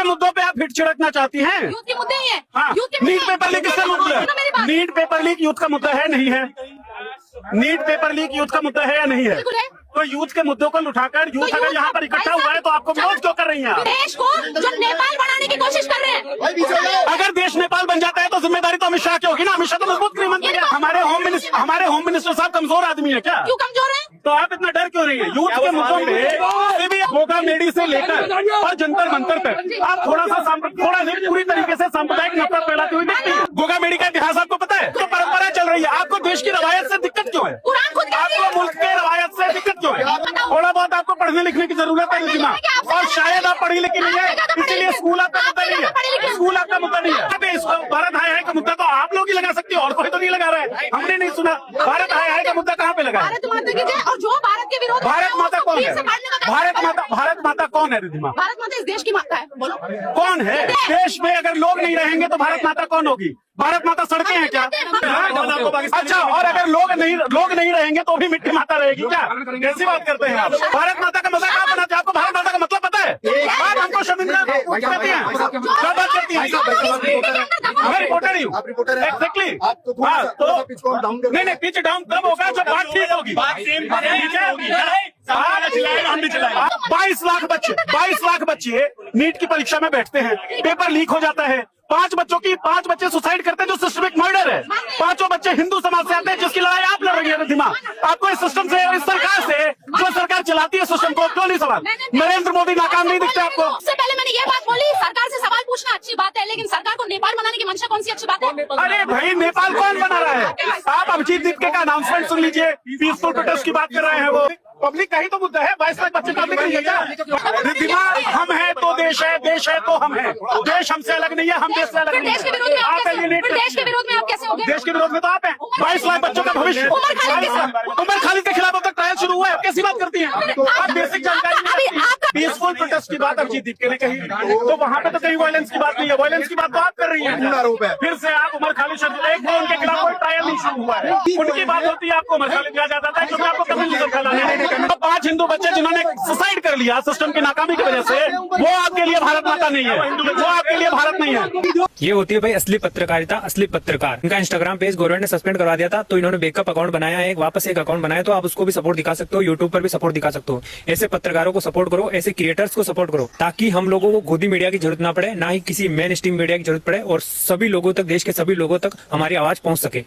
के मुद्दों पे आप हिट छिड़कना चाहती हैं? यूथ के मुद्दे ही है। हाँ, नीट पेपर लीक किसका मुद्दा है? नीट पेपर लीक यूथ का मुद्दा है नहीं है? नीट पेपर लीक यूथ का मुद्दा है या नहीं है? बिल्कुल है। तो यूथ के मुद्दों को उठाकर यूथ अगर यहाँ पर इकट्ठा हुआ है तो आपको विरोध क्यों कर रही हैं आप? देश को जो नेपाल बनाने की कोशिश कर रहे हैं। अगर देश नेपाल बन जाता है तो जिम्मेदारी तो अमित शाह की होगी ना। अमित शाह तो मजबूत गृहमंत्री है। हमारे होम मिनिस्टर साहब कमजोर आदमी है क्या? क्यों कमजोर है? तो आप इतना डर क्यों रही है यूथ के मुद्दों पे? गोगा मेडी से लेकर और जंतर मंतर तक आप थोड़ा नहीं पूरी तरीके से सांप्रदायिक नफरत फैलाती हुई दिखती है। गोगा मेडी का इतिहास आपको पता है? तो परंपरा चल रही है। आपको देश की रवायत से दिक्कत क्यों है? कुरान खुद कहती है। आपको मुल्क के रवायत से दिक्कत क्यों है? थोड़ा बहुत आपको पढ़ने लिखने की जरूरत है रिधिमा, और शायद आप पढ़ी लिखी नहीं है, इसीलिए स्कूल आपका मुद्दा नहीं है। स्कूल आपका मुद्दा नहीं है। इसको भारत हाय हाय का मुद्दा तो आप लोग ही लगा सकते हो, और कोई तो नहीं लगा रहा है। हमने नहीं सुना भारत हाय हाय का मुद्दा कहाँ पे लगा है? भारत माता की जय। और जो भारत के विरोध भारत माता कौन है? भारत माता कौन है रिधिमा? भारत माता इस देश की माता है। बोलो कौन है? देश में अगर लोग नहीं रहेंगे तो भारत माता कौन होगी? भारत माता सड़कें हैं क्या? अच्छा, और अगर लोग नहीं रहेंगे तो भी मिट्टी माता रहेगी क्या? कैसी बात करते हैं आप? भारत माता का मजाक आप बनाते हैं। आपको भारत माता का मतलब पता है? आप हमको शर्मिंदा करती हैं। क्या बात करती हैं? मैं रिपोर्टर ही हूँ। एग्जैक्टली। नहीं पिच डाउन तब होगा जब बात ठीक होगी। ठीक है, 22 लाख बच्चे नीट की परीक्षा में बैठते हैं, पेपर लीक हो जाता है। 5 बच्चे सुसाइड करते हैं जो सिस्टमिक मर्डर है। 5 बच्चे हिंदू समाज से आते हैं जिसकी लड़ाई आप लड़ रही है रिधिमा। आपको इस सिस्टम से, इस सरकार से, जो सरकार चलाती है सिस्टम को, क्यों नहीं सवाल? नरेंद्र मोदी नाकाम नहीं दिखते आपको? सबसे पहले मैंने ये बात बोली, सरकार से सवाल पूछना अच्छी बात है, लेकिन सरकार को नेपाल बनाने की मंशा कौन सी अच्छी बात है? अरे भाई, नेपाल कौन बना रहा है? आप अभिजीत दीपके का अनाउंसमेंट सुन लीजिए। पीसफुल प्रोटेस्ट की बात कर रहे हैं वो। पब्लिक का ही तो मुद्दा है। 22 लाख बच्चे पब्लिक नहीं है क्या? रिधिमा, हम है तो देश है तो हम है। देश हमसे अलग नहीं है, हम देश से अलग नहीं है। देश के विरोध में आप कैसे हो गए? देश के विरोध में तो आप हैं। 22 लाख बच्चों का भविष्य। उमर खालिद के खिलाफ अब तक ट्रायल शुरू हुआ है। आप कैसी बात करती हैं? आप बेसिक जानकारी पीसफुल प्रोटेस्ट की बात अभिजीत दीपके ने कही, तो वहाँ पे तो कहीं वायलेंस की बात नहीं है। वायलेंस की बात तो आप कर रही हैं। फिर से आप उमर खालिद उनके खिलाफ कोई ट्रायल नहीं शुरू हुआ है। उनकी बात होती है, आपको उमर खालिद दिया जाता है क्योंकि आपको कभी नहीं फैलाना। 5 हिंदू बच्चे जिन्होंने सुसाइड कर लिया सिस्टम की नाकामी की वजह से, वो आपके लिए भारत माता नहीं है, वो आपके लिए भारत नहीं है। ये होती है भाई असली पत्रकारिता, असली पत्रकार। इनका इंस्टाग्राम पेज गवर्नमेंट ने सस्पेंड करवा दिया था, तो इन्होंने बैकअप अकाउंट बनाया है, वापस एक अकाउंट बनाया, तो आप उसको भी सपोर्ट दिखा सकते हो, यूट्यूब पर भी सपोर्ट दिखा सकते हो। ऐसे पत्रकारों को सपोर्ट करो, ऐसे क्रिएटर्स को सपोर्ट करो, ताकि हम लोगों को गोदी मीडिया की जरूरत ना पड़े, ना ही किसी मेन स्ट्रीम मीडिया की जरूरत पड़े, और सभी लोगों तक, देश के सभी लोगों तक हमारी आवाज पहुंच सके।